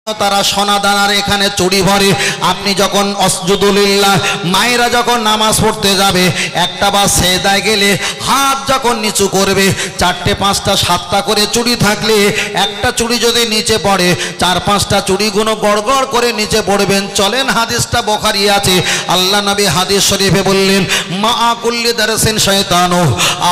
তারা সোনা দানার এখানে চুরি ভরে। আপনি যখন আসজুদুলিল্লাহ মায়েরা যখন নামাজ পড়তে যাবে, একটা বা সেজদায় গেলে হাত যখন নিচু করবে, 4টে 5টা 7টা করে চুড়ি থাকলে একটা চুড়ি যদি নিচে পড়ে, 4-5টা চুড়িগুলো গড়গড় করে নিচে পড়বেন। চলেন, হাদিসটা বুখারী আছে। আল্লাহ নবী হাদিস শরীফে বললেন, মা কুল্লি দারসিন শয়তানু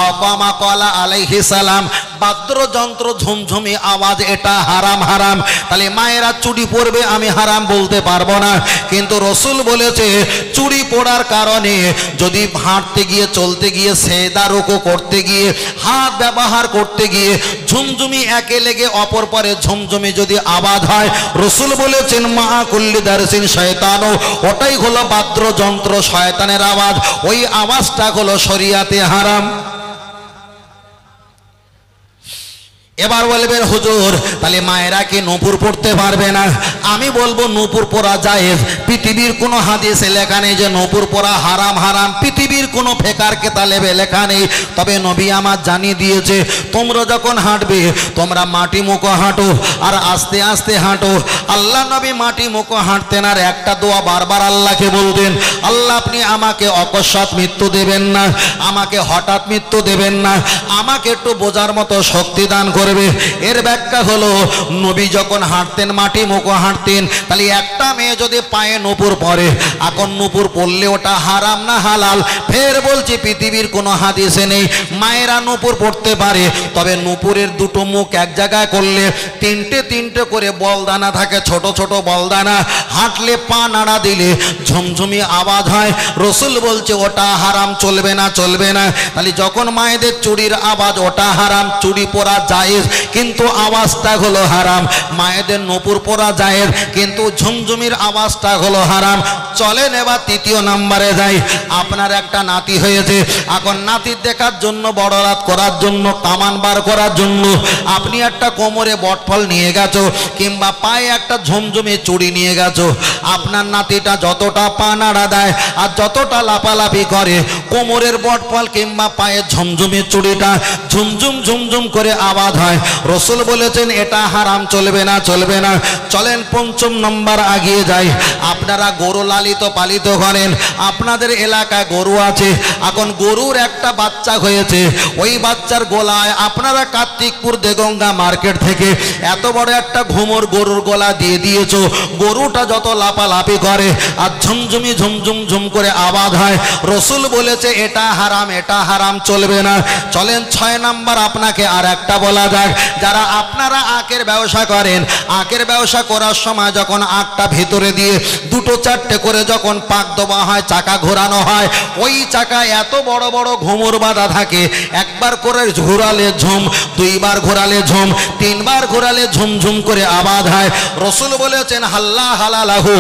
আকামা ক্বালা আলাইহিস সালাম, বাদ্যযন্ত্র ঝুমঝুমি আওয়াজ এটা হারাম হারাম। তাহলে মায়েরা চুড়ি পরবে, আমি হারাম বলতে পারবো না, কিন্তু রসুল বলেছে চুড়ি পরার কারণে যদি হাঁটতে গিয়ে, চলতে গিয়ে, সেজদা রুকু করতে গিয়ে, হাত ব্যবহার করতে গিয়ে ঝুমঝুমি একে লেগে অপর পরে ঝুমঝুমি যদি আওয়াজ হয়, রসুল বলেছেন মা কুল্লি দারসিন শয়তানু, ওটাই হলো বাদ্যযন্ত্র, শয়তানের আওয়াজ, ওই আওয়াজটা হলো শরিয়াতে হারাম। এবার বলবেন হুজুর তাহলে মায়েরা কি নূপুর পড়তে পারবে না? আমি বলবো নূপুর পরা জায়েজ। পৃথিবীর কোনো হাদিসে লেখা নেই যে নূপুর পরা হারাম হারাম, পৃথিবীর কোনো ফেকার কেতাবে লেখা নেই। তবে নবী আমার জানিয়ে দিয়েছে, তোমরা যখন হাঁটবে তোমরা মাটি মুখো হাঁটো আর আস্তে আস্তে হাঁটো। আল্লাহ নবী মাটি মুখো হাঁটতেন আর একটা দোয়া বারবার আল্লাহকে বলতেন, আল্লাহ আপনি আমাকে অকস্মাৎ মৃত্যু দেবেন না, আমাকে হঠাৎ মৃত্যু দেবেন না, আমাকে একটু বোঝার মতো শক্তি দান করবে। এর ব্যাখ্যা হলো নবী যখন হাঁটতেন মাটি মুখো হাঁটতেন, তাহলে একটা মেয়ে যদি পায়ে নূপুর পরে, এখন নূপুর পরলে ওটা হারাম না হালাল? ফের বলছি পৃথিবীর কোনো হাদিসে নেই মায়েরা নূপুর পড়তে পারে। তবে নূপুরের দুটো মুখ এক জায়গায় করলে 3টে করে বলদানা থাকে, ছোট ছোট বলদানা, হাঁটলে পা নাড়া দিলে ঝুমঝুমি আওয়াজ হয়। রসুল বলছে ওটা হারাম, চলবে না চলবে না। তাহলে যখন মায়েদের চুড়ির আওয়াজ ওটা হারাম, চুড়ি পরা জায়েজ কিন্তু আওয়াজটা হলো হারাম। মায়েদের নূপুর পরা জায়েজ কিন্তু ঝুমঝুমির আওয়াজটা হলো হারাম। চলেন এবার 3য় নম্বরে যাই। আপনার একটা নাতি হয়েছে, এখন নাতির দেখার জন্য, বড় রাত করার জন্য, কামান বার করার জন্য আপনি একটা কোমরে বটফল নিয়ে গেছো কিংবা পায়ে একটা ঝুমঝুমি চুড়ি নিয়ে গেছো। আপনার নাতিটা যতটা পা নাড়া দেয় আর যতটা লাফালাফি করে, কোমরের বটফল কিংবা পায়ের ঝুমঝুমি চুড়িটা ঝুমঝুম ঝুমঝুম করে আওয়াজ হয়। রসুল বলেছেন এটা হারাম, চলবে না চলবে না। চলেন 5ম নম্বর আগিয়ে যাই। আপনারা গরু লালিত পালিত করেন, আপনাদের এলাকায় গরু আছে, এখন গরুর একটা বাচ্চা হয়েছে, ওই বাচ্চার গলায় আপনারা কার্তিকপুর দেগঙ্গা মার্কেট থেকে এত বড় একটা ঘুমর গরুর গলা দিয়ে দিয়েছো। গরুটা যত লাফালাফি করে আর ঝুমঝুমি ঝুমঝুম ঝুম করে আওয়াজ হয়, রসুল বলেছে এটা হারাম, এটা হারাম, চলবে না। চলেন 6 নম্বর আপনাকে আর একটা বলা যাক। যারা আপনারা আখের ব্যবসা করেন, আখের ব্যবসা করার সময় যখন আখটা ভেতরে দিয়ে 2-4টে করে যখন পাক দেওয়া হয়, চাকা ঘোরানো হয়, ওই চাকায় এত বড় বড় ঘুমুর বাঁধা থাকে। একবার করে ঘোরালে ঝুম, 2বার ঘোরালে ঝুম, 3বার ঘোরালে ঝুমঝুম করে আওয়াজ হয়। রসুল বলেছেন হাল্লা হালালাহু,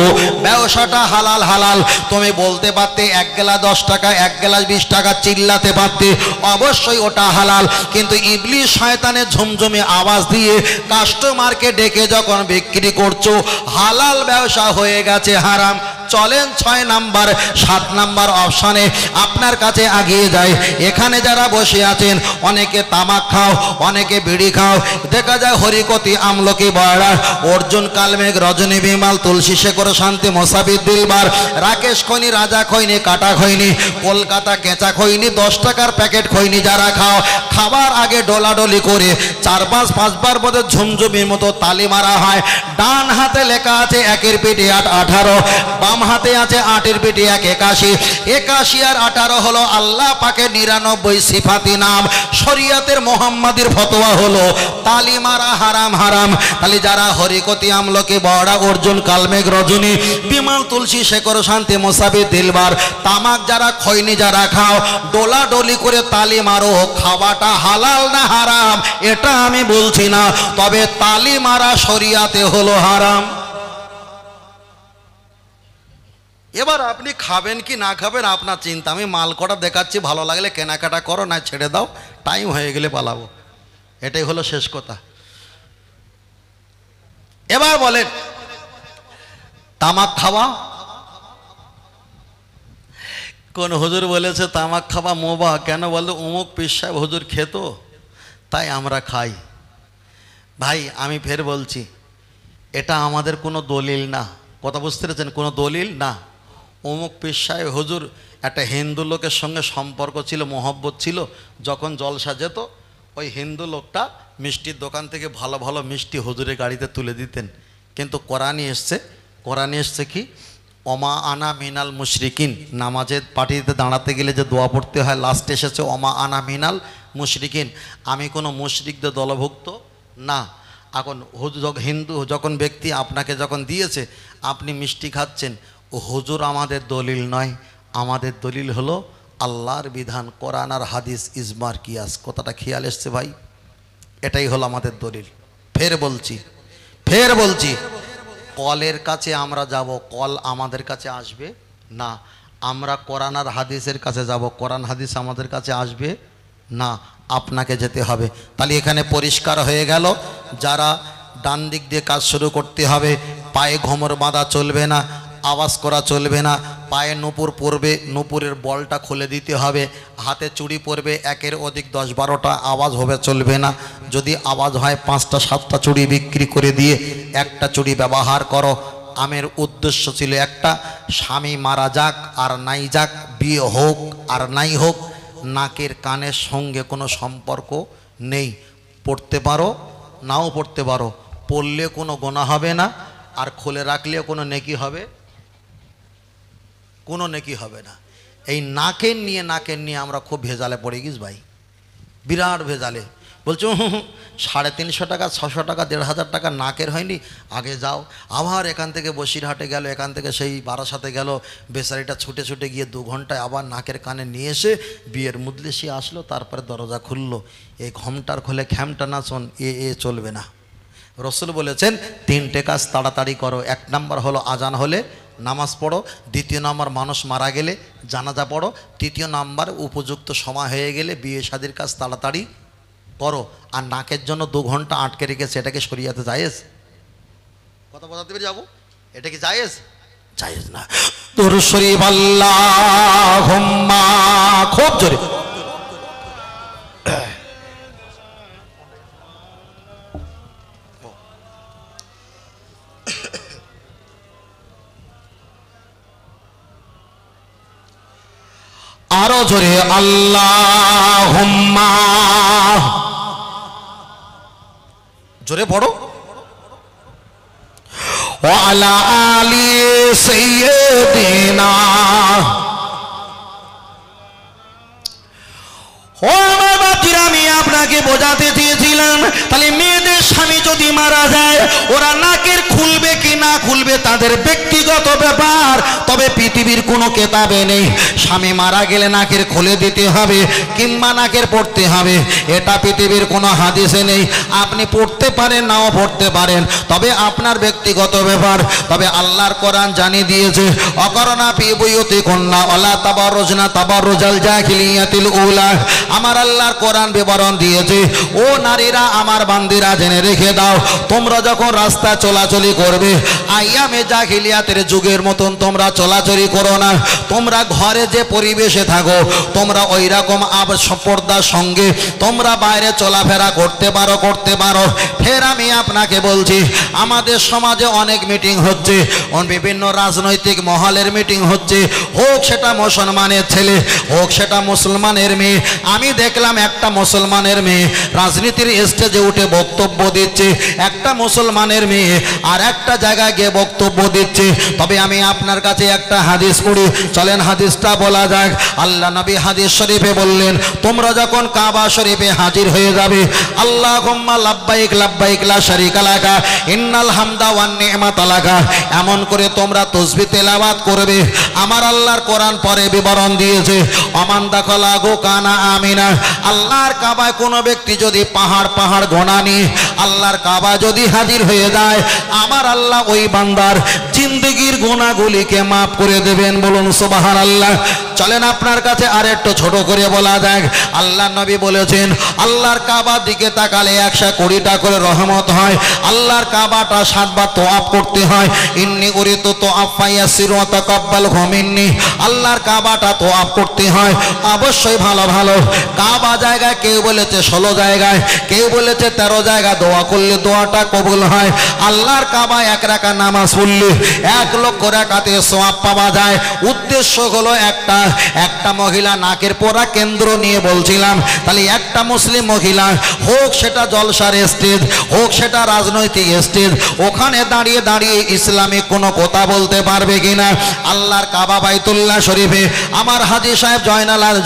ব্যবসাটা হালাল হালাল। তুমি বলতে পারতে 1 গেলা 10 টাকা, 1 গেলা 20 টাকা, চিল্লাতে পারতে, অবশ্যই ওটা হালাল। কিন্তু ইবলিস শয়তানের ঝুমঝুমে আওয়াজ দিয়ে কাস্টমারকে ডেকে যখন বিক্রি করছো, হালাল ব্যবসা হয়ে গেছে হারাম। চলেন 6 নাম্বার 7 নাম্বার অপশানে আপনার কাছে আগিয়ে যায়। এখানে যারা বসে আছেন, অনেকে তামাক খাও, অনেকে বিড়ি খাও, দেখা যায় হরিকতি, আমলকি, বয়রা, অর্জুন, কালমেঘ, রজনী, বিমাল, তুলসী, শেখর, শান্তি, মোসাফির, দিলবার, রাকেশ খৈনি, রাজা খৈনি, কাটা খৈনি, কলকাতা কেঁচা খৈনি, 10 টাকার প্যাকেট খৈনি যারা খাও, খাবার আগে ডোলাডলি করে 4-5বার বোধে ঝুমঝুমির মতো তালি মারা হয়। ডান হাতে লেখা আছে 1-এর পিঠে 8 18, বাম হাতে আছে 8-এর পিঠে 1 81, 81 আর 18 হলো আল্লাহ পাকের 99 সিফাতি নাম। শরিয়াতের মোহাম্মদের ফতোয়া হলো তালি মারা হারাম হারাম। তাহলে যারা হরিকতি, আমলকি, বড়া, অর্জুন, কালমেঘ, রজনী, বিমাল, তুলসী, শেখর, শান্তি, মোসাফির, দিলবার, তামাক যারা খৈনি যারা খাও, ডোলাডলি করে তালি মারো, খাওয়াটা হালাল না হারাম এটা আমি বলছি না, তবে তালি মারা শরিয়াতে হলো হারাম। এবার আপনি খাবেন কি না খাবেন আপনার চিন্তা। আমি মাল কটা দেখাচ্ছি, ভালো লাগলে কেনাকাটা করো, না ছেড়ে দাও, টাইম হয়ে গেলে পালাবো, এটাই হলো শেষ কথা। এবার বলেন তামাক খাওয়া, কোন হুজুর বলেছে তামাক খাওয়া মোবা? কেন বলতো অমুক পীর সাহেব হুজুর খেত, তাই আমরা খাই। ভাই আমি ফের বলছি, এটা আমাদের কোনো দলিল না, কথা বুঝতে পেরেছেন, কোনো দলিল না। অমুক পীর সাহেব হুজুর একটা হিন্দু লোকের সঙ্গে সম্পর্ক ছিল, মহব্বত ছিল, যখন জলসা যেত ওই হিন্দু লোকটা মিষ্টির দোকান থেকে ভালো ভালো মিষ্টি হুজুরের গাড়িতে তুলে দিতেন। কিন্তু কোরআনে এসছে কি, অমা আনা মিনাল মুশরিকিন, নামাজের পার্টিতে দাঁড়াতে গেলে যে দোয়া পড়তে হয়, লাস্টে এসেছে অমা আনা মিনাল মুশরিকিন, আমি কোনো মুশরিকদের দলভুক্ত না। এখন হিন্দু যখন ব্যক্তি আপনাকে যখন দিয়েছে, আপনি মিষ্টি খাচ্ছেন, ও হুজুর আমাদের দলিল নয়, আমাদের দলিল হলো আল্লাহর বিধান, কোরআন আর হাদিস, ইজমার কিয়াস। কথাটা খেয়াল এসছে ভাই? এটাই হলো আমাদের দলিল। ফের বলছি কলের কাছে আমরা যাব, কল আমাদের কাছে আসবে না। আমরা কোরআন আর হাদিসের কাছে যাব, কোরআন হাদিস আমাদের কাছে আসবে না, আপনাকে যেতে হবে। তাহলে এখানে পরিষ্কার হয়ে গেল, যারা ডান দিক দিয়ে কাজ শুরু করতে হবে, পায়ে ঘোমর বাঁধা চলবে না, আওয়াজ করা চলবে না, পায়ে নূপুর পরবে, নূপুরের বলটা খুলে দিতে হবে, হাতে চুড়ি পরবে, একের অধিক 10-12টা আওয়াজ হবে চলবে না। যদি আওয়াজ হয় 5টা-7টা চুড়ি বিক্রি করে দিয়ে একটা চুড়ি ব্যবহার করো। আমের উদ্দেশ্য ছিল একটা, স্বামী মারা যাক আর নাই যাক, বিয়ে হোক আর নাই হোক, নাকের কানের সঙ্গে কোনো সম্পর্ক নেই। পড়তে পারো নাও পড়তে পারো, পড়লে কোনো গোনা হবে না, আর খুলে রাখলেও কোনো নেকি হবে, কোনো নেকি হবে না। এই নাকের নিয়ে আমরা খুব ভেজালে পড়ে গেছি ভাই, বিরাট ভেজালে। বলছো 350 টাকা, 600 টাকা, 1500 টাকা নাকের হয়নি, আগে যাও। আবার এখান থেকে বসিরহাটে গেল, এখান থেকে সেই বারাসাতে গেল, বেচারিটা ছুটে গিয়ে 2 ঘন্টায় আবার নাকের কানে নিয়ে এসে বিয়ের মুদলিসি আসলো, তারপরে দরজা খুললো। এই ঘমটার খোলে খ্যামটা না শোন, এ চলবে না। রসুল বলেছেন 3টে কাজ তাড়াতাড়ি করো। 1 নম্বর হলো আজান হলে নামাজ পড়ো, 2য় নম্বর মানুষ মারা গেলে জানাজা পড়ো, 3য় নম্বর উপযুক্ত সময় হয়ে গেলে বিয়ে শাদীর কাজ তাড়াতাড়ি করো। আর নাকের জন্য 2 ঘন্টা আটকে রেখেছে, এটাকে শরিয়াতে জায়েজ? কথা বলতে পেরে যাবো, এটা কি জায়েজ? জায়েজ না। দুরূদ শরীফ আল্লাহুম্মা, খুব জোরে। আরো জোরে আল্লাহুম্মা, জোরে পড়ো। ওয়া আলা আলি সাইয়্যিদিনা, ও আমার বাতিরা, আমি আপনাকে বোঝাতে চেয়েছিলাম, তাহলে মেয়েদের স্বামী যদি মারা যায়, ওরা নাকের খুলবে কি না খুলবে তাদের ব্যক্তিগত ব্যাপার, তবে পৃথিবীর কোনো কেতাবে নেই স্বামী মারা গেলে নাকের খুলে দিতে হবে কিংবা নাকের পড়তে হবে, এটা পৃথিবীর কোনো হাদিসে নেই। আপনি পড়তে পারেন নাও পড়তে পারেন, তবে আপনার ব্যক্তিগত ব্যাপার। তবে আল্লাহর কোরআন জানিয়ে দিয়েছে, অকরনা ফি বুয়ুতিকুন্না ওয়ালা তাবাররুজনা তাবাররুজাল জাহিলিয়াতিল উলা। আমার আল্লাহর কোরআন বিবরণ দিয়েছে, ও নারীরা, আমার বান্দিরা, জেনে রেখে দাও, তোমরা যখন রাস্তা চলাচলি করবে, আইয়ামে জাহিলিয়াতের যুগের মতন তোমরা চলাচলি করো না। তোমরা ঘরে যে পরিবেশে থাকো, তোমরা ওই রকম পর্দার সঙ্গে তোমরা বাইরে চলাফেরা করতে পারো। ফের আমি আপনাকে বলছি, আমাদের সমাজে অনেক মিটিং হচ্ছে, বিভিন্ন রাজনৈতিক মহলের মিটিং হচ্ছে, হোক সেটা মুসলমানের ছেলে, হোক সেটা মুসলমানের মেয়ে। আমি দেখলাম একটা মুসলমানের মেয়ে রাজনীতির স্টেজে উঠে বক্তব্য দিচ্ছে, একটা মুসলমানের মেয়ে আর একটা জায়গায় গিয়ে বক্তব্য দিচ্ছে। তবে আমি আপনার কাছে একটা হাদিস পড়ি, চলেন হাদিসটা বলা যাক। আল্লাহ নবী হাদিস শরীফে বললেন, তোমরা যখন কাবা শরীফে হাজির হয়ে যাবে, আল্লাহুম্মা লাব্বাইক লাব্বাইক লা শারীকা লাকা ইন্নাল হামদা ওয়ান নি'মাতা লাকা, এমন করে তোমরা তাসবিহ তেলাওয়াত করবে। আমার আল্লাহর কোরআন পরে বিবরণ দিয়েছে, আমান দাখালাহু কানা আমিনা। আল্লাহর কাবায় কোনো ব্যক্তি যদি পাহাড় গোনা নিয়ে আল্লাহর কাবা যদি হাজির হয়ে যায়, আমার আল্লাহ ওই বান্দার জিন্দেগির গুনাহগুলিকে মাফ করে দেবেন। বলুন সুবহানাল্লাহ। চলেন আপনার কাছে আর একটু ছোট করে বলা যাক। আল্লাহ নবী বলেছেন আল্লাহর কাবার দিকে তাকালে 120টা করে রহমত হয়। আল্লাহর কাবাটা 7 বার তোয়াফ করতে হয়। ইন্নী উরিতু তোয়াফা ইয়াসিরু ওয়া তাকাব্বালহু মিন্নি, আল্লাহর কাবাটা তোয়াফ করতে হয় অবশ্যই ভালো ভালো। কাবা জায়গায় কেউ বলেছে 16 জায়গায়, কেউ বলেছে 13 জায়গায় দোয়া করলে দোয়াটা কবুল হয়। আল্লাহর কাবায় 1 রাকাত নামাজ পড়লে 1 লক্ষ রাকাতের সওয়াব পাওয়া যায়। উদ্দেশ্য হলো একটা মহিলা নাকের পোড়া কেন্দ্র নিয়ে বলছিলাম, তাহলে একটা মুসলিম মহিলা হোক সেটা জলসার স্টেজ, হোক সেটা রাজনৈতিক স্টেজ, ওখানে দাঁড়িয়ে দাঁড়িয়ে ইসলামিক কোনো কথা বলতে পারবে কিনা। আল্লাহর কাবা বাইতুল্লাহ শরীফে আমার হাজী সাহেব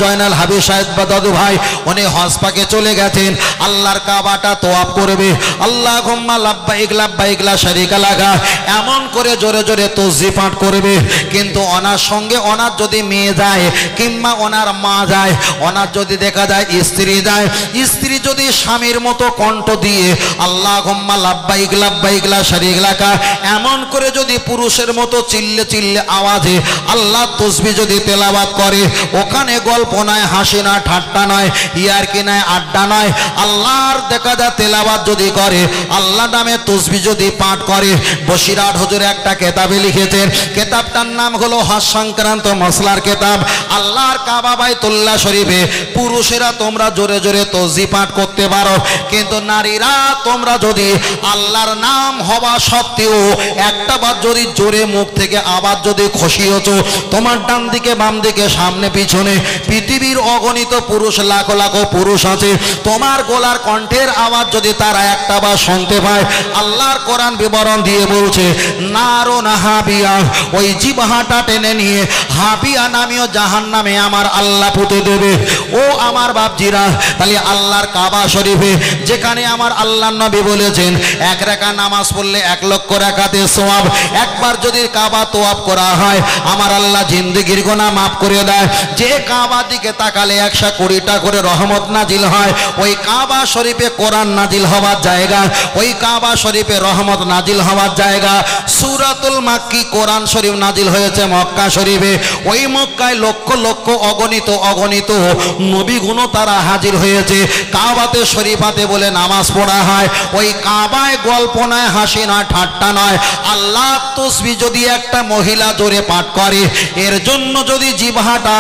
জয়নাল হাবিব সাহেব বা দাদু ভাই উনি হজ পাকে চলে গেছেন। আল্লাহর কাবাটা তোয়াফ করবে, আল্লাহুম্মা লাব্বাইক লাব্বাইক লা শারীকা লাকা এমন করে জোরে জোরে তাসবিহ পাঠ করবে। কিন্তু ওনার সঙ্গে ওনার যদি মেয়ে যায় কিংবা ওনার মা যায়, ওনার যদি দেখা যায় স্ত্রী যায়, স্ত্রী যদি স্বামীর মতো কণ্ঠ দিয়ে আল্লাহুম্মা লাব্বাইক লাব্বাইক লা শারীকা লাকা এমন করে যদি পুরুষের মতো চিল্লে চিল্লে আওয়াজে আল্লাহ তাসবিহ যদি তেলাওয়াত করে, ওখানে গল্প নয়, হাসি নয়, ঠাট্টা নয়, ইয়ারকি নয়, আড্ডা নয়, আল্লাহর দেখা যায় তেলাওয়াত যদি করে, আল্লাহ নামে তাসবিহ যদি পাঠ করে। বসিরহাট হুজুর একটা কেতাবে লিখেছেন, কেতাবটার নাম হলো হজ সংক্রান্ত মসলার কেতাব। আল্লাহর কাবা বাইতুল্লাহ শরীফে পুরুষেরা তোমরা জোরে জোরে তাসবিহ পাঠ করতে পারো, কিন্তু নারীরা তোমরা যদি আল্লাহর নাম হওয়া সত্ত্বেও একটা বার যদি জোরে মুখ থেকে আবার যদি খসিয়েছো, তোমার ডান দিকে বাম দিকে সামনে পিছনে পৃথিবীর অগণিত পুরুষ লাখ লাখ পুরুষ আছে, তোমার গলার কণ্ঠের আওয়াজ যদি তারা একটা বার শুনতে পায়, আল্লাহর কোরআন বিবরণ দিয়ে বলছে নারুন হাবিয়া, ওই জিহ্বাটা টেনে নিয়ে হাবিয়া নামীয় জাহান্নামে আমার আল্লাহ পুঁতে দেবে। ও আমার বাপজিরা, তাহলে আল্লাহর কাবা শরীফে যেখানে আমার আল্লাহর নবী বলেছেন 1 রাকাত নামাজ পড়লে 1 লক্ষ রাকাতের সওয়াব, একবার যদি কাবা তোয়াফ করা হয় আমার আল্লাহ জিন্দেগির গুনাহ মাফ করে দেয়। যে কাবা দিকে তাকালে 120টা করে রহমত নাজিল হয়, ওই কাবা শরীফে কোরআন নাজিল হওয়ার জায়গা, ওই কাবা শরীফে রহমত নাজিল হওয়ার জায়গা। সূরাতুল মাক্কি কোরআন শরীফ নাজিল হয়েছে মক্কা শরীফে, ওই মক্কায় লক্ষ লক্ষ অগণিত নবীগুণ তারা হাজির হয়েছে। কাবাতে শরীফাতে বলে নামাজ পড়া হয়, ওই কাবায় গল্প নয়, হাসি নয়, ঠাট্টা নয়। আল্লাহ তাসবিহ যদি একটা মহিলা জোরে পাঠ করে, এর জন্য যদি জিহ্বাটা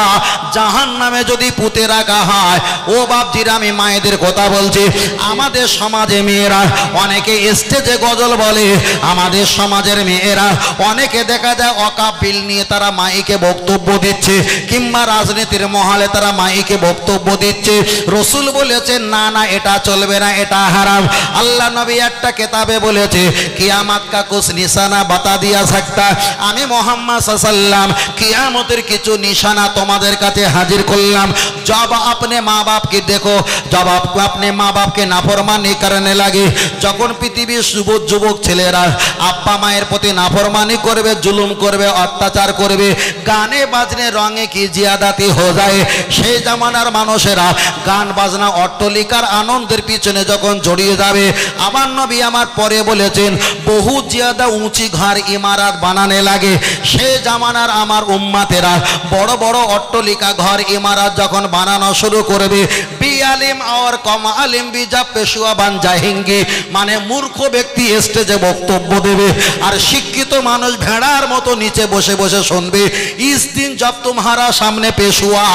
জাহান্নামে যদি পুঁতে রাখা হয়, ও বাপজিরা আমি মায়েদের কথা বলছি, আমাদের সমাজে মেয়েরা অনেকে স্টেজে গজল বলে, আমাদের সমাজের মেয়েরা অনেকে দেখা যায় ওয়াকফ বিল নিয়ে তারা মাইকে বক্তব্য দিচ্ছে, কিংবা রাজনীতির মহলে তারা মাইকে বক্তব্য দিচ্ছে। রসুল বলেছে না না এটা চলবে না, এটা হারাম। আল্লাহ নবী একটা কেতাবে বলেছে কিয়ামত কা কুছ নিশানা বাতা দিয়া सकता, আমি মুহাম্মদ সাল্লাল্লাহু আলাইহি ওয়াসাল্লাম কিয়ামতের কিছু নিশানা তোমাদের কাছে হাজির করলাম। जब अपने माँ बाप की देखो, जब आपको अपने माँ बाप के नाफरमानी करने लगे, যখন পৃথিবীর যুবক ছেলেরা আব্বা মায়ের প্রতি নাফরমানি করবে, জুলুম করবে, অত্যাচার করবে, গানে বাজনে রঙে কি জিয়াদাতি হয়ে যায়, সেই জামানার মানুষেরা গান বাজনা অট্টলিকার আনন্দের পিছনে যখন জড়িয়ে যাবে, আমার নবী আমার পরে বলেছেন বহু জিয়াদা উঁচি ঘর ইমারত বানানে লাগে। সেই জামানার আমার উম্মাতেরা বড় বড় অট্টলিকা ঘর ইমারত যখন বানানো শুরু করবে, বিআলিম আর কম আলিম বিজা পেশুয়া বান যাহেঙ্গি, মানে মূর্খ ব্যক্তি স্টেজে বক্তব্য দেবে আর শিক্ষিত মানুষ ভেড়ার মতো নিচে বসে বসে শুনবে। ইস দিন জব তোমারা সামনে পেশুয়া,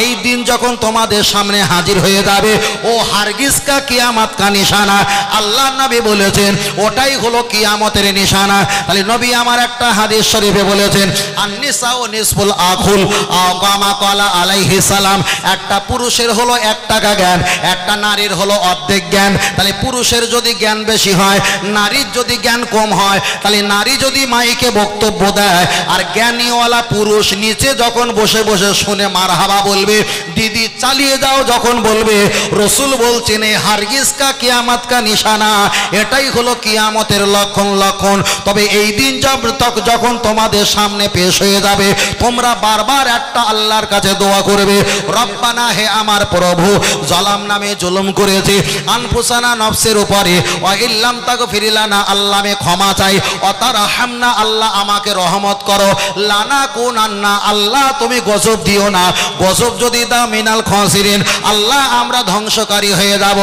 এই দিন যখন তোমাদের সামনে হাজির হয়ে যাবে, ও হারগিজ কা কিয়ামত কা নিশানা। আল্লাহ নবী বলেছেন ওটাই হলো কিয়ামতের নিশানা। তাহলে নবী আমার একটা হাদিস শরীফে বলেছেন আন-নিসা ও নিসফুল আকুল কামা ক্বালা আলাইহিস সালাম, একটা পুরুষের হলো 1 টাকা জ্ঞান, একটা নারীর হলো অর্ধেক জ্ঞান। তাহলে পুরুষের যদি জ্ঞান বেশি হয়, নারীর যদি জ্ঞান কম হয়, তাহলে নারী যদি মাইকে বক্তব্য দেয় আর জ্ঞানীওয়ালা পুরুষ নিচে যখন বসে বসে শুনে মারহাবা বলবে, দিদি চালিয়ে যাও যখন বলবে, রসুল বলছেন এই হারগিজ কা কিয়ামত কা নিশানা, এটাই হলো কিয়ামতের লক্ষণ। তবে এই দিন যখন তোমাদের সামনে পেশ হয়ে যাবে, তোমরা বারবার একটা আল্লাহর কাছে দোয়া করবে, রব্বানা হে আমার প্রভু জালাম নামে জুলুম করেছি আনফুসানা নফসের উপরে ওয়া ইল্লাম তাগফির লানা আল্লাহ আমি ক্ষমা চাই ওয়া তারহামনা আল্লাহ আমাকে রহমত করো লানাকুনান্না আল্লাহ তুমি গজব দিও না গজব যদি দাও মিনাল খাসিরিন আল্লাহ আমরা ধ্বংসকারী হয়ে যাব।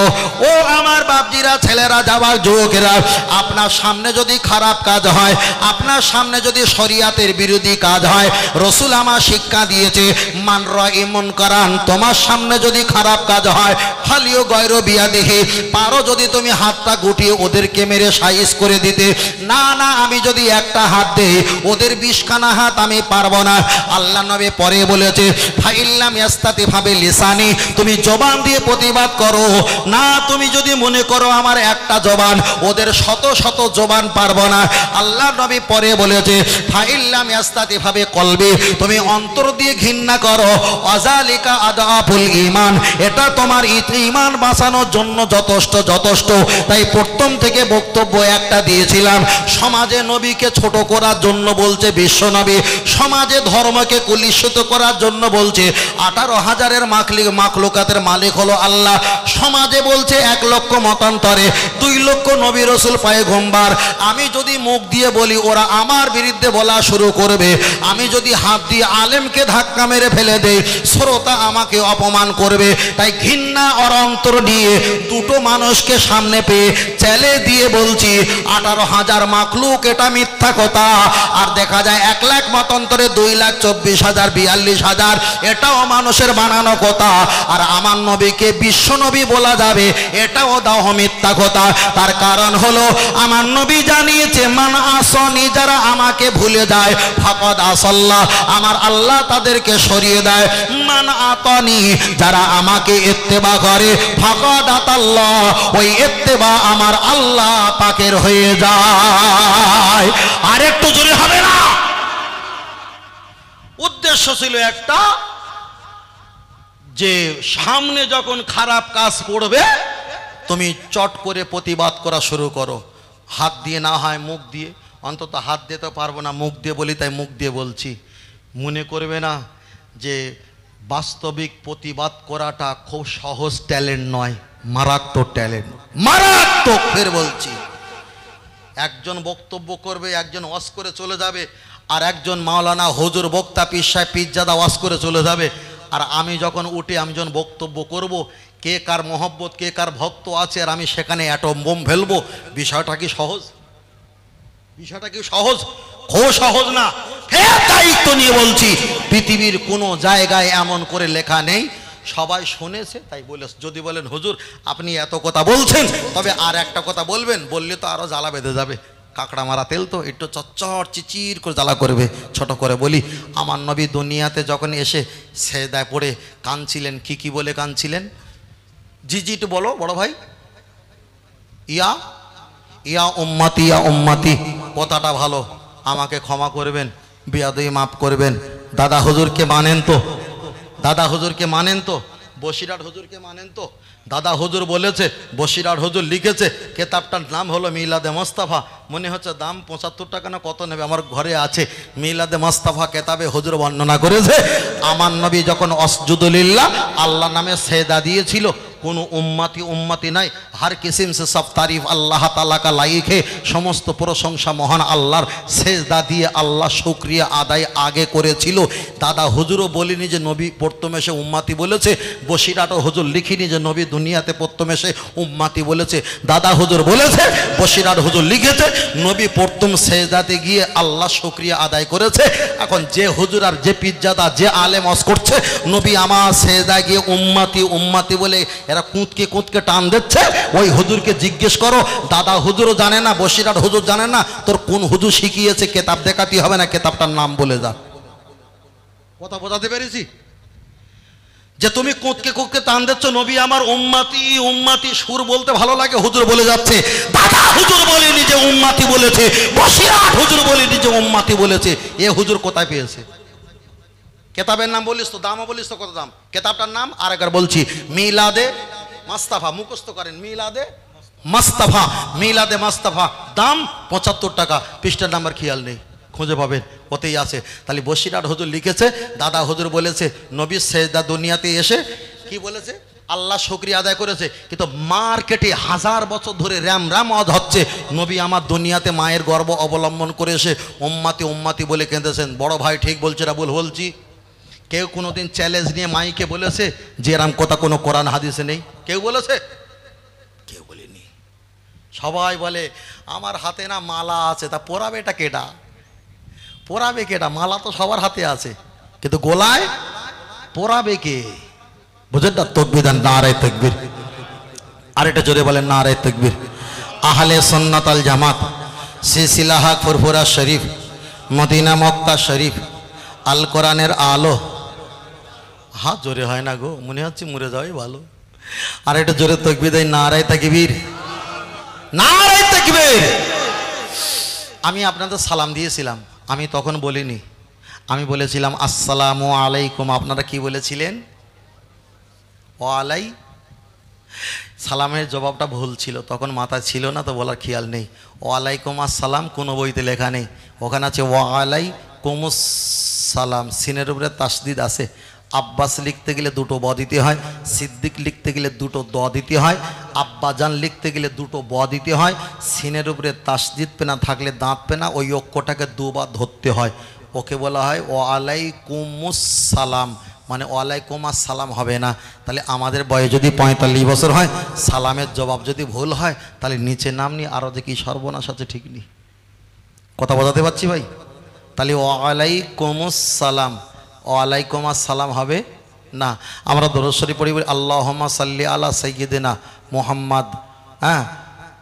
ও আমার বাপজিরা ছেলেরা যাওয়ার যুবকেরা আপনার সামনে যদি খারাপ কাজ হয় আপনার সামনে যদি শরিয়াতের বিরোধী কাজ হয় রসুল আমার শিক্ষা দিয়েছে মান রাই মুনকারান তোমার সামনে যদি খারাপ কাজ হয় ফালিও গয়রো বিয়াদিহি পারো যদি তুমি হাতটা গুটিয়ে ওদেরকে মেরে সাইজ করে দিতে না না আমি যদি একটা হাত দেই ওদের 20খানা হাত আমি পারবো না। আল্লাহ নবী পরে বলেছে ফাইল্লাম ইয়াস্তাতি ভাবে লিসানি তুমি জবান দিয়ে প্রতিবাদ করো না তুমি যদি মনে করো আমার একটা জবান ওদের শত শত জবান পারবো না। আল্লাহ নবী পরে বলেছে ফাইল্লাম ইয়াস্তাতি ভাবে কলবি তুমি অন্তর দিয়ে ঘৃণা করো আযালিকা আদাফুল ঈমান এটা তোমার ঈমান বাঁচানোর জন্য যথেষ্ট যথেষ্ট। তাই প্রথম থেকে বক্তব্য একটা দিয়েছিলাম সমাজে নবীকে ছোট করার জন্য বলছে বিশ্ব নবী সমাজে ধর্মকে কুলিশিত করার জন্য বলছে 18,000-এর মাখলুকাতের মালিক হলো আল্লাহ সমাজে বলছে 1 লক্ষ মতান্তরে 2 লক্ষ নবী রাসূল পয়গম্বর আমি যদি মুখ দিয়ে বলি ওরা আমার বিরুদ্ধে বলা শুরু করবে আমি যদি হাত দিয়ে আলেমকে ধাক্কা মেরে ফেলে দেই শ্রোতা আমাকে অপমান করবে। তাই ঘৃণা আর অন্তর নিয়ে দুটো মানুষকে সামনে পেয়ে চ্যালে দিয়ে বলছি 18,000 মাখলুক এটা মিথ্যা কথা আর দেখা যায় 1 লাখ মতান্তরে 2,24,000 42,000 এটাও মানুষের বানানো কথা আর আমার নবীকে বিশ্ব নবী বলা যাবে এটাও দাও মিথ্যা কথা। তার কারণ হলো আমার নবী জানিয়েছে মান আসনি যারা আমাকে ভুলে যায় ফাকাদ আসাল্লাহ আমার আল্লাহ তাদেরকে সরিয়ে দেয় মান আতানি যারা আমাকে ইত্তেবা করে ফাকাদ আতাল্লাহ ওই ইত্তেবা আমার আল্লাহ পাকের হয়ে যায়। আর একটু জোরে হবে না? উদ্দেশ্য ছিল একটা যে সামনে যখন খারাপ কাজ পড়বে তুমি চট করে প্রতিবাদ করা শুরু করো হাত দিয়ে না হয় মুখ দিয়ে অন্তত হাত দিয়ে তো পারবো না মুখ দিয়ে বলি তাই মুখ দিয়ে বলছি মনে করবে না যে বাস্তবিক প্রতিবাদ করাটা খুব সহজ ট্যালেন্ট নয় মারাত্মক ট্যালেন্ট মারাত্মক। ফের বলছি একজন বক্তব্য করবে একজন ওয়াজ করে চলে যাবে আর একজন মাওলানা হুজুর বক্তা পীর সাহেব পীরজাদা ওয়াজ করে চলে যাবে আর আমি যখন উঠে আমি যখন বক্তব্য করব কে কার মহব্বত কে কার ভক্ত আছে আর আমি সেখানে অ্যাটম বোম ফেলবো বিষয়টা কি সহজ? বিষয়টা কি সহজ? খুব সহজ না। দায়িত্ব নিয়ে বলছি পৃথিবীর কোনো জায়গায় এমন করে লেখা নেই সবাই শুনেছে তাই বলে যদি বলেন হুজুর আপনি এত কথা বলছেন তবে আর একটা কথা বলবেন বললে তো আরো জ্বালা বেঁধে যাবে কাঁকড়া মারা তেল তো একটু চচ্চর চিচির করে জ্বালা করবে। ছোট করে বলি আমার নবী দুনিয়াতে যখন এসে সেজদায় পড়ে কাঁদছিলেন কি বলে কাঁদছিলেন? জিজিট বলো বড় ভাই ইয়া ইয়া উম্মতি ইয়া উম্মতি কথাটা ভালো আমাকে ক্ষমা করবেন বিয়াদই মাফ করবেন। দাদা হুজুরকে মানেন তো? দাদা হুজুরকে মানেন তো? বসিরহাট হুজুরকে মানেন তো? দাদা হুজুর বলেছে বসিরহাট হুজুর লিখেছে কেতাবটার নাম হলো মিলাদে মোস্তফা মনে হচ্ছে দাম 75 টাকা না কত নেবে আমার ঘরে আছে মিলাদে মোস্তফা কেতাবে হুজুর বর্ণনা করেছে আমার নবী যখন আসজুদুলিল্লাহ আল্লাহ নামে সেজদা দিয়েছিল কোনো উম্মতি নাই हर किस्म से सब तारीफ अल्लाह ताला का लायक है समस्त प्रशंसा महान আল্লাহর সেজদা দিয়ে আল্লাহ শুকরিয়া আদায় আগে করেছিল। দাদা হুজুরও বলিনি যে নবী প্রথম এসে উম্মতি বলেছে বসিরহাটও হুজুর লিখিনি যে নবী দুনিয়াতে প্রথম এসে উম্মতি বলেছে দাদা হুজুর বলেছে বসিরহাট হুজুর লিখেছে নবী প্রথম সেজদাতে গিয়ে আল্লাহ শুকরিয়া আদায় করেছে। এখন যে হুজুর আর যে পীরজাদা যে আলেম ওয়াজ করছে নবী আমার সেজদা গিয়ে উম্মতি বলে এরা কুঁতকে টান দিচ্ছে ওই হুজুরকে জিজ্ঞেস করো দাদা হুজুরও জানে না বসিরহাট হুজুর জানে না তোর কোন হুজুর শিখিয়েছে কেতাব দেখাতে হবে না কেতাবটার নাম বলে যা। কথা বোঝাতে পেরেছি যে তুমি কুঁতকে টান দিচ্ছ নবী আমার উম্মতি সুর বলতে ভালো লাগে হুজুর বলে যাচ্ছে দাদা হুজুর বলেনি যে উম্মতি বলেছে বসিরহাট হুজুর বলেনি যে উম্মতি বলেছে এ হুজুর কোথায় পেয়েছে? কেতাবের নাম বলিস তো দামও বলিস তো কত দাম কেতাবটার নাম আর একবার বলছি মিলাদে মোস্তফা মুখস্থ করেন মিলাদে মোস্তফা দাম 75 টাকা পৃষ্ঠার নাম্বার খেয়াল নেই খুঁজে পাবেন ওতেই আছে। তাহলে বসিরহাট হুজুর লিখেছে দাদা হুজুর বলেছে নবী সেজদা দুনিয়াতে এসে কি বলেছে আল্লাহ শুকরিয়া আদায় করেছে, কিন্তু মার্কেটে 1000 বছর ধরে র্যাম র্যাম আওয়াজ হচ্ছে, নবী আমার দুনিয়াতে মায়ের গর্ভ অবলম্বন করে এসে উম্মতি উম্মতি বলে কেঁদেছেন। বড় ভাই ঠিক বলছে না ভুল বলছি? কেউ কোনোদিন চ্যালেঞ্জ নিয়ে মাইকে বলেছে যে এরম কথা কোনো কোরআন হাদিসে নেই? কেউ বলেছে? কেউ বলেনি। সবাই বলে আমার হাতে না মালা আছে, তা পরাবে এটা কেডা? পরাবে কেডা? মালা তো সবার হাতে আছে, কিন্তু গোলায় পরাবে কে? বুঝেন না? তাকবীর, নারে তাকবীর। আর এটা জোরে বলেন নারে তাকবীর। আহলে সুন্নাত আল জামাত, সিলসিলা হক ফুরফুরা শরীফ, মদিনা মক্কা শরীফ, আল কোরআনের আলো। হাত জোরে হয় না গো, মনে হচ্ছে মরে যাওয়াই ভালো। আর এটা জোরে তাকবীর দেয়, নারে তাকবীর, নারে তাকবীর। আমি আপনাদের সালাম দিয়েছিলাম, আমি তখন বলিনি, আমি বলেছিলাম আসসালামু আলাইকুম। আপনারা কি বলেছিলেন? ওয়ালাই। সালামের জবাবটা ভুল ছিল, তখন মাথায় ছিল না, তো বলার খেয়াল নেই। ওয়ালাইকুম আসসালাম কোনো বইতে লেখা নেই, ওখানে আছে ওয়ালাইকুমুস সালাম। সিনের উপরে তাসদিদ আছে। আব্বাস লিখতে গেলে দুটো ব দিতে হয়, সিদ্দিক লিখতে গেলে দুটো দ দিতে হয়, আব্বাজান লিখতে গেলে দুটো ব দিতে হয়। সিনের উপরে তাসদিদ পেনা থাকলে দাঁত পেনা ওই অক্ষরটাকে দুবার ধরতে হয়, ওকে বলা হয় ওয়ালাইকুমুস সালাম, মানে ওয়ালাইকুম আসসালাম হবে না। তাহলে আমাদের বয়স যদি 45 বছর হয়, সালামের জবাব যদি ভুল হয়, তাহলে নিচে নাম নিয়ে আরও যে কি সর্বনাশ আছে ঠিক নেই। কথা বোঝাতে পারছি ভাই? তাহলে ওয়ালাইকুমুস সালাম, ওয়ালাইকুম আসসালাম হবে না। আমরা দরুদ শরীফ পড়ি, আল্লাহুম্মা সাল্লি আলা সাইয়্যিদিনা মুহাম্মদ, হ্যাঁ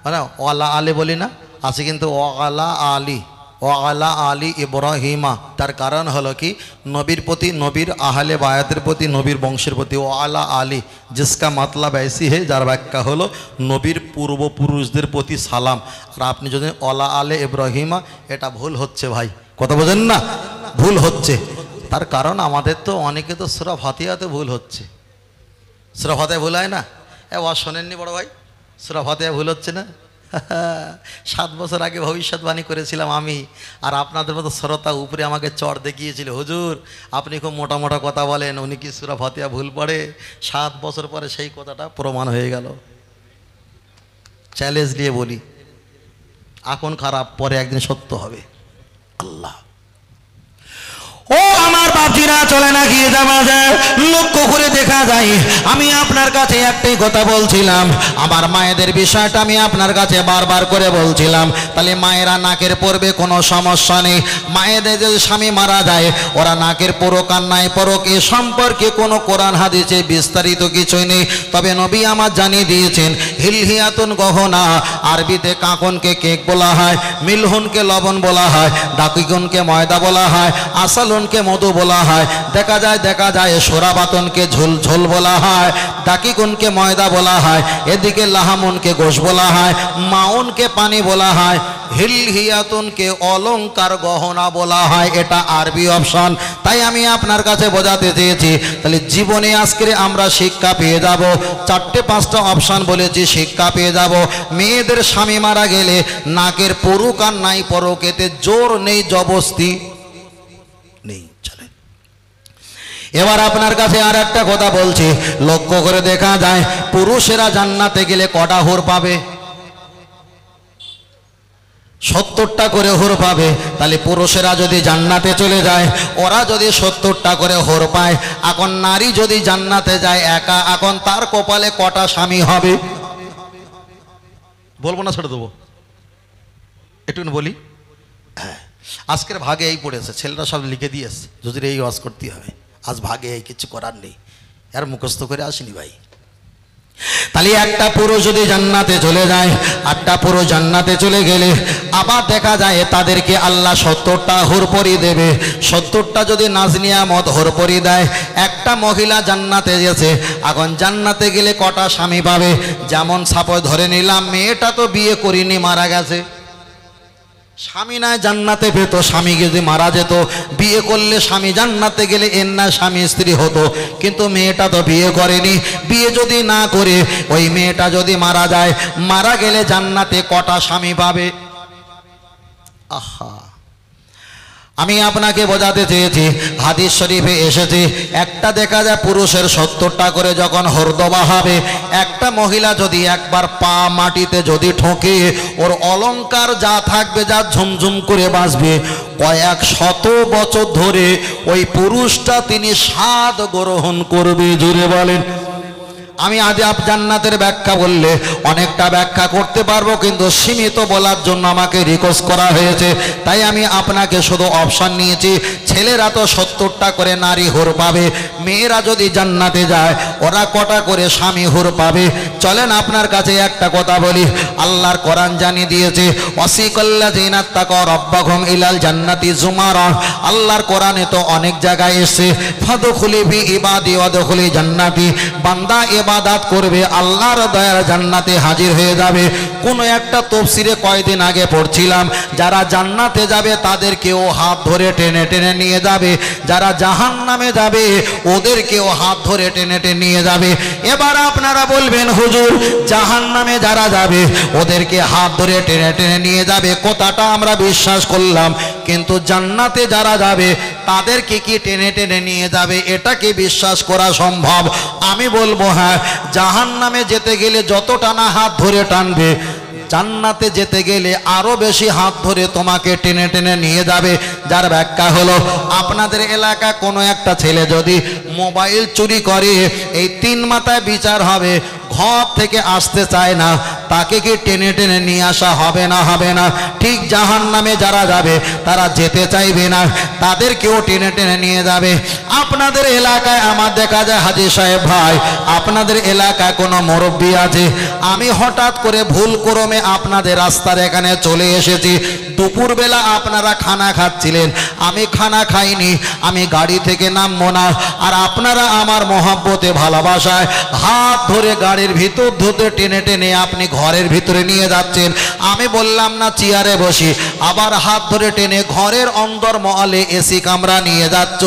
মানে ওয়ালা আলী বলি না, আছে কিন্তু ওয়ালা আলী, ওয়ালা আলী ইব্রাহিমা। তার কারণ হলো কি, নবীর প্রতি, নবীর আহলে বায়াতের প্রতি, নবীর বংশের প্রতি ওয়ালা আলী, জিসকা মতলব ऐसी है, যার ব্যাখ্যা হলো নবীর পূর্বপুরুষদের প্রতি সালাম। আর আপনি যদি ওয়ালা আলে ইব্রাহিমা, এটা ভুল হচ্ছে ভাই, কথা বোঝেন না? ভুল হচ্ছে। তার কারণ আমাদের তো অনেকে তো সূরা ফাতিহাতে ভুল হচ্ছে। সূরা ফাতিহা ভুল হয় না? ওয়াজ শোনেননি বড় ভাই? সূরা ফাতিহা ভুল হচ্ছে না? 7 বছর আগে ভবিষ্যৎবাণী করেছিলাম আমি, আর আপনাদের মতো শ্রোতা উপরে আমাকে চড় দেখিয়েছিল, হুজুর আপনি খুব মোটা মোটা কথা বলেন, উনি কি সূরা ফাতিহা ভুল পড়ে? 7 বছর পরে সেই কথাটা প্রমাণ হয়ে গেল। চ্যালেঞ্জ দিয়ে বলি, এখন খারাপ, পরে একদিন সত্য হবে। আল্লাহ ও আমার বাপজিরা, চলে না গিয়ে যাওয়া যায়, লক্ষ্য করে দেখা যায়। আমি আপনার কাছে একটাই কথা বলছিলাম, আমার মায়েদের বিষয়টা আমি আপনার কাছে বারবার করে বলছিলাম। তাহলে মায়েরা নাকের পরবে, কোনো সমস্যা নেই। মায়েদের যদি স্বামী মারা যায়, ওরা নাকের পরক আর নাই পরক, এ সম্পর্কে কোনো কোরআন হাদিসে বিস্তারিত কিছুই নেই। তবে নবী আমার জানিয়ে দিয়েছেন, হিলহিয়াতুন গহনা, আরবিতে কাকনকে কেক বলা হয়, মিলহুনকে লবণ বলা হয়, দাকিগুনকে ময়দা বলা হয়, আসাল কে মধু বলা হয়। দেখা যায় সোরাবাতনকে ঝোল ঝোল বলা হয়, দাকিগুনকে ময়দা বলা হয়, এদিকে লাহামুনকে গোশ বলা হয়, মাউনকে পানি বলা হয়, হিলহিয়াতুনকে অলংকার গহনা বলা হয়। এটা আরবি অপশন। তাই আমি আপনার কাছে বোঝাতে চেয়েছি, তাহলে জীবনে আজকে আমরা শিক্ষা পেয়ে যাব। 4-5টা অপশন বলেছি, শিক্ষা পেয়ে যাব। মেয়েদের স্বামী মারা গেলে নাকের পরুক আর নাই পরক, এতে জোর নেই, জবস্তি নেই। চলে এবার আপনার কাছে আর একটা কথা বলছি, লক্ষ্য করে দেখা যায়, পুরুষেরা জান্নাতে গেলে কটা হুর পাবে? 70টা করে হুর পাবে। তাহলে পুরুষেরা যদি জান্নাতে চলে যায়, ওরা যদি 70টা করে হুর পায়, এখন নারী যদি জান্নাতে যায় একা, এখন তার কপালে কটা স্বামী হবে? বলবো না, ছেড়ে দেবো? একটু বলি। হ্যাঁ, আজকের ভাগে এই পড়েছে, ছেলেরা সব লিখে দিয়েছে, যদি এই ওয়াজ করতে হবে। আজ ভাগে এই, কিছু করার নেই, আর মুখস্থ করে আসিনি ভাই। তাহলে একটা পুরুষ যদি জান্নাতে চলে যায়, 8টা পুরুষ জান্নাতে চলে গেলে আবার দেখা যায় তাদেরকে আল্লাহ 70টা হুরপরি দেবে। 70টা যদি নাজনিয়ামত হুরপরি দেয়, একটা মহিলা জান্নাতে গেছে, এখন জান্নাতে গেলে কটা স্বামী পাবে? যেমন সাপোজ ধরে নিলাম, মেয়েটা তো বিয়ে করিনি, মারা গেছে, স্বামী নাই জান্নাতে পেত, স্বামী যদি মারা যেত, বিয়ে করলে স্বামী জান্নাতে গেলে এর না স্বামী স্ত্রী হতো। কিন্তু মেয়েটা তো বিয়ে করেনি, বিয়ে যদি না করে ওই মেয়েটা যদি মারা যায়, মারা গেলে জান্নাতে কটা স্বামী পাবে? আহা, আমি আপনাকে বোঝাতে চেয়েছি হাদিস শরীফে এসেছে একটা দেখা যায় পুরুষের 70টা করে যখন হরদবা হবে, একটা মহিলা যদি একবার পা মাটিতে যদি ঠোকে ওর অলংকার যা থাকবে যা ঝুমঝুম করে বাজবে, কয়েক শত বছর ধরে ওই পুরুষটা তিনি স্বাদ গ্রহণ করবে। জুড়ে বলেন। আমি আযাব জান্নাতের ব্যাখ্যা বললে অনেকটা ব্যাখ্যা করতে পারবো, কিন্তু সীমিত বলার জন্য আমাকে রিকোয়েস্ট করা হয়েছে, তাই আমি আপনাকে শুধু অপশন নিয়েছি। ছেলেরা তো 70টা করে নারী হুর পাবে, মেয়েরা যদি জান্নাতে যায় ওরা কটা করে স্বামী হুর পাবে। চলেন আপনার কাছে একটা কথা বলি, আল্লাহর কোরআন জানিয়ে দিয়েছে ওয়াসিকাল্লাযিনা তাকাউ রাব্বাহুম ইলাল জান্নাতি যুমারা। আল্লাহর কোরআনে তো অনেক জায়গায় এসেছে ফাদখুলি ফি ইবাদি ওয়াদখুলি জান্নাতি, বান্দা ইবাদত করবে আল্লাহর দয়ার জান্নাতে হাজির হয়ে যাবে। কোন একটা তাফসীরে কয়েকদিন আগে পড়ছিলাম যারা জান্নাতে যাবে তাদেরকেও হাত ধরে টেনে টেনে নিয়ে যাবে, যারা জাহান্নামে যাবে ওদেরকেও হাত ধরে টেনে টেনে নিয়ে যাবে। এবার আপনারা বলবেন হুজুর জাহান্নামে যারা যাবে ওদেরকে হাত ধরে টেনে টেনে নিয়ে যাবে, কথাটা আমরা বিশ্বাস করলাম, কিন্তু জান্নাতে যারা যাবে তাদেরকে কি টেনে টেনে নিয়ে যাবে এটা কি বিশ্বাস করা সম্ভব? আমি বলবো হ্যাঁ, জাহান্নামে যেতে গেলে যত টানা হাত ধরে টানবে জান্নাতে যেতে গেলে আরো বেশি হাত ধরে তোমাকে টেনে টেনে নিয়ে যাবে। যার ব্যাখ্যা হলো আপনাদের এলাকা কোনো একটা ছেলে যদি মোবাইল চুরি করে এই 3 মাথায় বিচার হবে, ঘর থেকে আসতে চায় না, তাকে কি টেনে টেনে নিয়ে আসা হবে না? হবে না? ঠিক জাহান্নামে যারা যাবে তারা যেতে চাইবে না, তাদেরকেও টেনে টেনে নিয়ে যাবে। আপনাদের এলাকায় আমার দেখা যায় হাজী সাহেব ভাই, আপনাদের এলাকায় কোনো মুরব্বী আছে, আমি হঠাৎ করে ভুল ক্রমে আপনাদের রাস্তার এখানে চলে এসেছি, দুপুরবেলা আপনারা খানা খাচ্ছিলেন, আমি খানা খাইনি, আমি গাড়ি থেকে নামবো না, আর আপনারা আমার মহব্বতে ভালোবাসায় হাত ধরে গাড়ির ভিতর ধুতে টেনে টেনে আপনি ঘরের ভিতরে নিয়ে যাচ্ছেন। আমি বললাম না চেয়ারে বসি, আবার হাত ধরে টেনে ঘরের অন্দর মহলে এসি কামরা নিয়ে যাচ্ছ,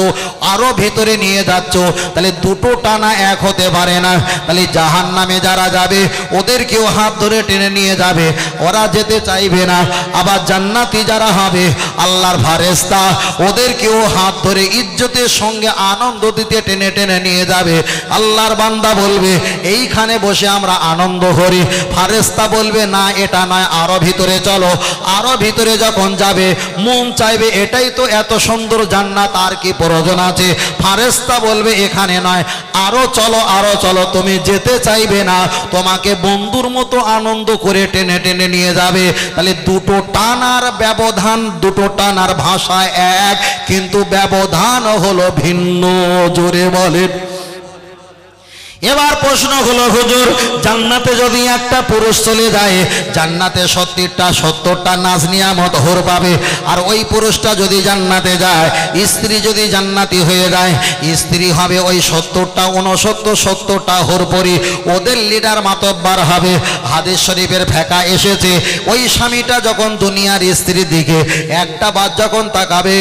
আরো ভিতরে নিয়ে যাচ্ছ, তাহলে দুটো টানা এক হতে পারে না। তাহলে জাহান্নামে যারা যাবে ওদেরকেও হাত ধরে টেনে নিয়ে যাবে, ওরা যেতে চাইবে না। আবার জান্নাতি যারা হবে আল্লাহর ফেরেশতা ওদেরকেও হাত ধরে ইজ্জতের সঙ্গে আনন্দ দিতে টেনে টেনে নিয়ে যাবে। আল্লাহর বান্দা বলবে এইখানে বসে আমরা আনন্দ করি, ফেরেশতা বলবে না এটা নয়, আরো ভিতরে চলো। আরো ভিতরে যখন যাবে মন চাইবে এটাই তো এত সুন্দর জান্নাত, আর কি প্রয়োজন আছে? ফেরেশতা বলবে এখানে নয়, আরো চলো, আরো চলো। তুমি যেতে চাইবে না, তোমাকে বন্ধুর মতো আনন্দ করে টেনে টেনে নিয়ে যাবে। তাহলে দুটো টানার ব্যবধান, দুটো টানার ভাষা এক, কিন্তু ব্যবধান হলো ভিন্ন। জোরে বলেন। এবার প্রশ্ন হলো হুজুর জান্নাতে যদি একটা পুরুষ চলে যায় জান্নাতে 70টা নাজ নিয়ামত হুর পাবে, আর ওই পুরুষটা যদি জান্নাতে যায়, স্ত্রী যদি জান্নাতি হয়ে যায়, স্ত্রী হবে ওই 70টা হুর পরি, ওদের লিডার মাতব্বার হবে। হাদিস শরীফের ফেকা এসেছে ওই স্বামীটা যখন দুনিয়ার স্ত্রীর দিকে একটা বার যখন তাকাবে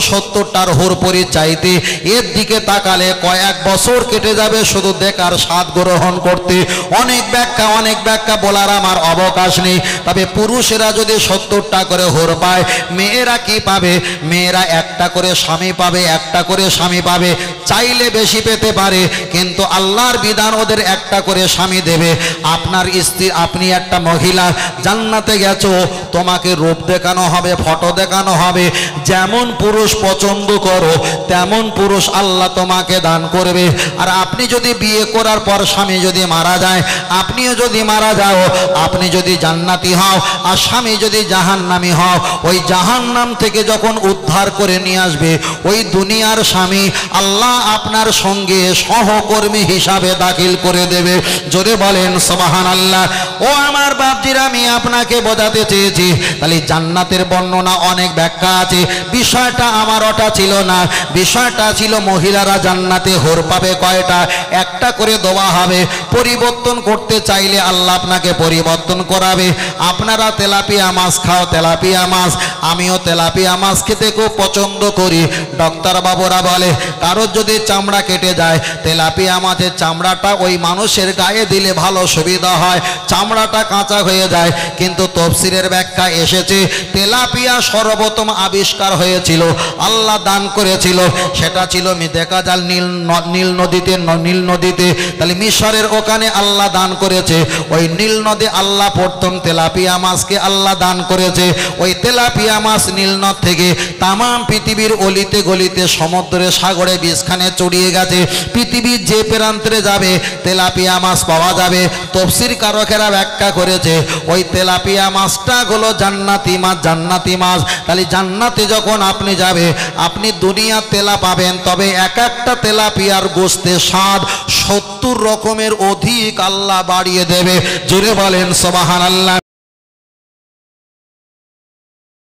70টার হুর পরি চাইতে এর দিকে তাকালে কয়েক বছর কেটে যাবে শুধু দেখার স্বাদ গ্রহণ করতে। অনেক ব্যাখ্যা বলার আমার অবকাশ নেই, তবে পুরুষেরা যদি 70টা করে হুর পায়, মেয়েরা কি পাবে? মেয়েরা একটা করে স্বামী পাবে, একটা করে স্বামী পাবে, চাইলে বেশি পেতে পারে, কিন্তু আল্লাহর বিধান ওদের একটা করে স্বামী দেবে। আপনার স্ত্রী, আপনি একটা মহিলা জান্নাতে গেছো, তোমাকে রূপ দেখানো হবে, ফটো দেখানো হবে, যেমন পুরুষ পছন্দ করো তেমন পুরুষ আল্লাহ তোমাকে দান করবে। আর আপনি যদি বিয়ে করার পর স্বামী যদি মারা যায়, আপনিও যদি মারা যাও, আপনি যদি জান্নাতি হও আর স্বামী যদি জাহান্নামী হও, ওই জাহান্নাম থেকে যখন উদ্ধার করে নিয়ে আসবে ওই দুনিয়ার স্বামী আল্লাহ আপনার সঙ্গে সহকর্মী হিসাবে দাখিল করে দেবে। জোরে বলেন সুবহানাল্লাহ। ও আমার বাপজিরা, আমি আপনাকে বোঝাতে চেয়েছি তাহলে জান্নাতের বর্ণনা অনেক ব্যাখ্যা আছে। বিষয়টা আমার ওটা ছিল না, বিষয়টা ছিল মহিলারা জান্নাতে হুর পাবে কয়টা, একটা করে দেওয়া হবে। পরিবর্তন করতে চাইলে আল্লাহ আপনাকে পরিবর্তন করাবে। আপনারা তেলাপিয়া মাছ খাও, তেলাপিয়া মাছ, আমিও তেলাপিয়া মাছ খেতে খুব পছন্দ করি। ডাক্তার বাবুরা বলে কারোর যদি চামড়া কেটে যায়, তেলাপিয়া মাছের চামড়াটা ওই মানুষের গায়ে দিলে ভালো সুবিধা হয়, চামড়াটা কাঁচা হয়ে যায়। কিন্তু তফসিরের ব্যাখ্যা এসেছে তেলাপিয়া সর্বপ্রথম আবিষ্কার হয়েছিল, আল্লাহ দান করেছিল, সেটা ছিল দেখা যায় নীল নদীতে। তাহলে মিশরের ওখানে আল্লাহ দান করেছে, ওই নীল নদী আল্লাহ প্রথম তেলাপিয়া মাছকে আল্লাহ দান করেছে। ওই তেলাপিয়া মাছ নীল নদ থেকে তামাম পৃথিবীর অলিতে গলিতে সমুদ্রে সাগরে বিষখানে ছড়িয়ে গেছে। পৃথিবীর যে প্রান্তে যাবে তেলাপিয়া মাছ পাওয়া যাবে। তফসির কারকেরা ব্যাখ্যা করেছে ওই তেলাপিয়া মাছটা হলো জান্নাতি মাছ, জান্নাতি মাছ। তাহলে জান্নাতে যখন আপনি যাবে আপনি দুনিয়ার তেলা পাবেন, তবে এক একটা তেলাপিয়ার গোশতের স্বাদ 70 রকমের অধিক আল্লাহ বাড়িয়ে দেবে। জোরে বলেন সুবহানাল্লাহ।